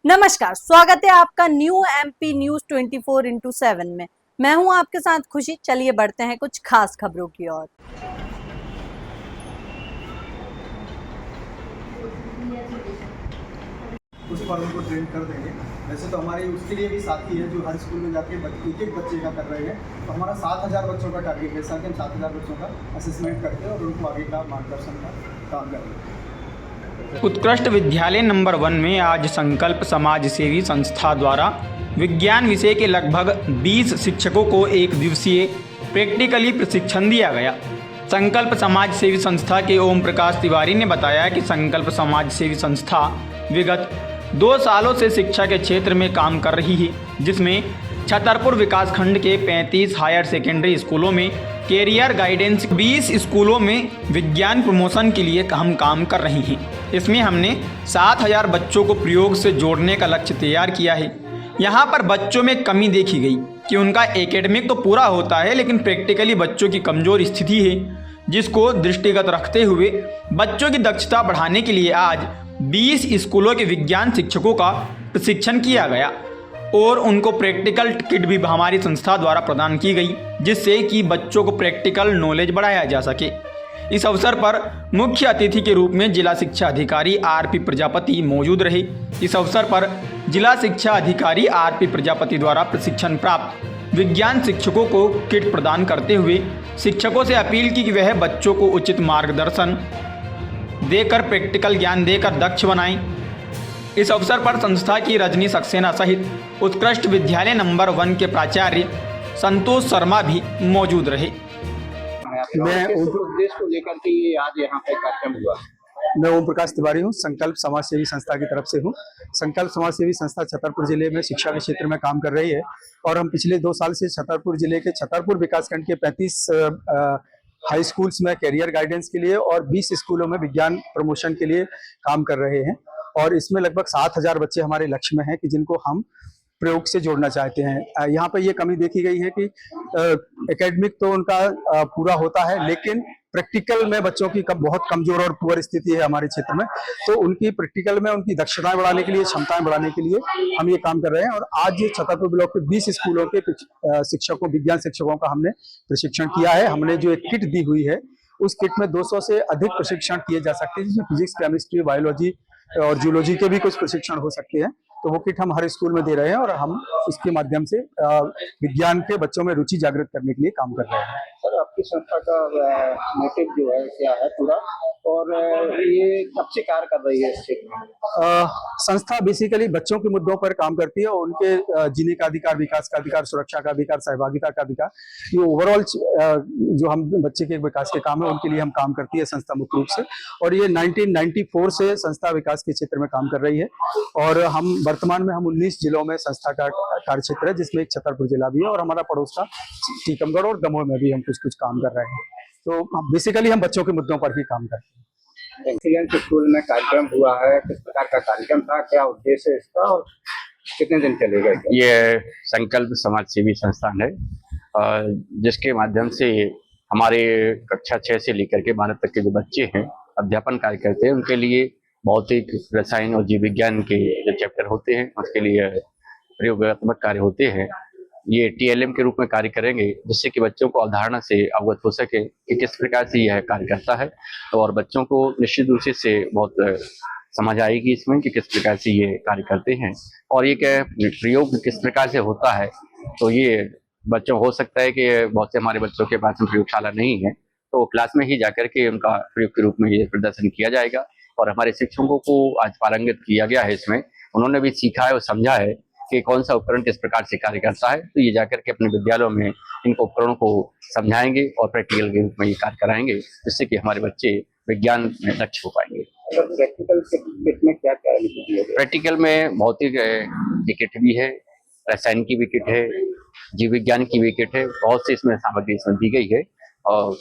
नमस्कार, स्वागत है आपका न्यू एमपी न्यूज 24x7 में। मैं हूं आपके साथ खुशी। चलिए बढ़ते हैं कुछ खास खबरों की ओर। उस पर उनको ट्रेन कर देंगे। वैसे तो हमारे उसके लिए भी साथी है जो हर स्कूल में जाके एक एक बच्चे का कर रहे हैं। तो हमारा 7000 बच्चों का टारगेट है। साथ ही हम 7000 बच्चों का असेसमेंट करते हैं और उनको आगे का मार्गदर्शन का काम करते हैं। उत्कृष्ट विद्यालय नंबर 1 में आज संकल्प समाज सेवी संस्था द्वारा विज्ञान विषय के लगभग 20 शिक्षकों को एक दिवसीय प्रैक्टिकली प्रशिक्षण दिया गया। संकल्प समाज सेवी संस्था के ओम प्रकाश तिवारी ने बताया कि संकल्प समाज सेवी संस्था विगत 2 सालों से शिक्षा के क्षेत्र में काम कर रही है, जिसमें छतरपुर विकासखंड के 35 हायर सेकेंडरी स्कूलों में कैरियर गाइडेंस, 20 स्कूलों में विज्ञान प्रमोशन के लिए हम काम कर रही हैं। इसमें हमने 7000 बच्चों को प्रयोग से जोड़ने का लक्ष्य तैयार किया है। यहाँ पर बच्चों में कमी देखी गई कि उनका एकेडमिक तो पूरा होता है, लेकिन प्रैक्टिकली बच्चों की कमज़ोर स्थिति है, जिसको दृष्टिगत रखते हुए बच्चों की दक्षता बढ़ाने के लिए आज 20 स्कूलों के विज्ञान शिक्षकों का प्रशिक्षण किया गया और उनको प्रैक्टिकल किट भी हमारी संस्था द्वारा प्रदान की गई, जिससे कि बच्चों को प्रैक्टिकल नॉलेज बढ़ाया जा सके। इस अवसर पर मुख्य अतिथि के रूप में जिला शिक्षा अधिकारी आरपी प्रजापति मौजूद रहे। इस अवसर पर जिला शिक्षा अधिकारी आरपी प्रजापति द्वारा प्रशिक्षण प्राप्त विज्ञान शिक्षकों को किट प्रदान करते हुए शिक्षकों से अपील की कि वह बच्चों को उचित मार्गदर्शन देकर प्रैक्टिकल ज्ञान देकर दक्ष बनाएं। इस अवसर पर संस्था की रजनी सक्सेना सहित उत्कृष्ट विद्यालय नंबर 1 के प्राचार्य संतोष शर्मा भी मौजूद रहे। मैं उद्देश्य को लेकर के ये आज यहाँ पे कार्यक्रम हुआ। मैं ओम प्रकाश तिवारी हूँ, संकल्प समाज सेवी संस्था की तरफ से हूँ। संकल्प समाज सेवी संस्था छतरपुर जिले में शिक्षा के क्षेत्र में काम कर रही है और हम पिछले 2 साल से छतरपुर जिले के छतरपुर विकासखंड के 35 हाई स्कूल्स में कैरियर गाइडेंस के लिए और 20 स्कूलों में विज्ञान प्रमोशन के लिए काम कर रहे हैं। और इसमें लगभग 7000 बच्चे हमारे लक्ष्य में हैं कि जिनको हम प्रयोग से जोड़ना चाहते हैं। यहाँ पर ये कमी देखी गई है कि एकेडमिक तो उनका पूरा होता है, लेकिन प्रैक्टिकल में बच्चों की बहुत कमजोर और पुअर स्थिति है हमारे क्षेत्र में। तो उनकी प्रैक्टिकल में उनकी दक्षताएं बढ़ाने के लिए, क्षमताएं बढ़ाने के लिए हम ये काम कर रहे हैं। और आज छतरपुर ब्लॉक के 20 स्कूलों के शिक्षकों, विज्ञान शिक्षकों का हमने प्रशिक्षण किया है। हमने जो एक किट दी हुई है, उस किट में 200 से अधिक प्रशिक्षण किए जा सकते हैं, जिसमें फिजिक्स, केमिस्ट्री, बायोलॉजी और जूलॉजी के भी कुछ प्रशिक्षण हो सकते हैं। तो वो किट हम हर स्कूल में दे रहे हैं और हम इसके माध्यम से विज्ञान के बच्चों में रुचि जागृत करने के लिए काम कर रहे हैं। सर, आपकी संस्था का मोटिव जो है क्या है पूरा, और ये कब से कार्य कर रही है इस क्षेत्र में? संस्था बेसिकली बच्चों के मुद्दों पर काम करती है और उनके जीने का अधिकार, विकास का अधिकार, सुरक्षा का अधिकार, सहभागिता का अधिकार, ये ओवरऑल जो हम बच्चे के विकास के काम है उनके लिए हम काम करती है संस्था मुख्य रूप से। और ये 1994 से संस्था विकास के क्षेत्र में काम कर रही है और हम वर्तमान में 19 जिलों में संस्था का कार्य क्षेत्र है, जिसमें एक छतरपुर जिला भी है और हमारा पड़ोस का टीकमगढ़ और दमोह में भी हम कुछ काम कर रहे हैं। तो बेसिकली हम बच्चों के मुद्दों पर ही काम करते हैं। एक्सीलेंस स्कूल में कार्यक्रम हुआ है, किस प्रकार का कार्यक्रम था, क्या उद्देश्य है इसका और कितने दिन चलेगा? ये संकल्प समाज सेवी संस्थान है, जिसके माध्यम से हमारे कक्षा 6 से लेकर के 12 तक के जो बच्चे हैं अध्यापन कार्य करते हैं, उनके लिए भौतिक, रसायन और जीव विज्ञान के जो चैप्टर होते हैं उसके लिए प्रयोगात्मक कार्य होते हैं। ये TLM के रूप में कार्य करेंगे, जिससे कि बच्चों को अवधारणा से अवगत हो सके कि किस प्रकार से यह कार्य करता है और बच्चों को निश्चित रूप से बहुत समझ आएगी इसमें कि किस प्रकार से ये कार्य करते हैं और ये क्या प्रयोग किस प्रकार से होता है। तो ये बच्चों हो सकता है कि बहुत से हमारे बच्चों के पास प्रयोगशाला नहीं है, तो क्लास में ही जाकर के उनका प्रयोग के रूप में ये प्रदर्शन किया जाएगा और हमारे शिक्षकों को आज पारंगत किया गया है इसमें। उन्होंने भी सीखा है और समझा है कि कौन सा उपकरण किस प्रकार से कार्य करता है, तो ये जाकर के अपने विद्यालयों में इन उपकरणों को समझाएंगे और प्रैक्टिकल के रूप में ये कार्य कराएंगे, जिससे कि हमारे बच्चे विज्ञान में दक्ष हो पाएंगे। प्रैक्टिकल किट में क्या क्या है? प्रैक्टिकल में भौतिक की किट भी है, रसायन की भी किट है, जीव विज्ञान की भी किट है, बहुत सी इसमें सामग्री इसमें दी गई है और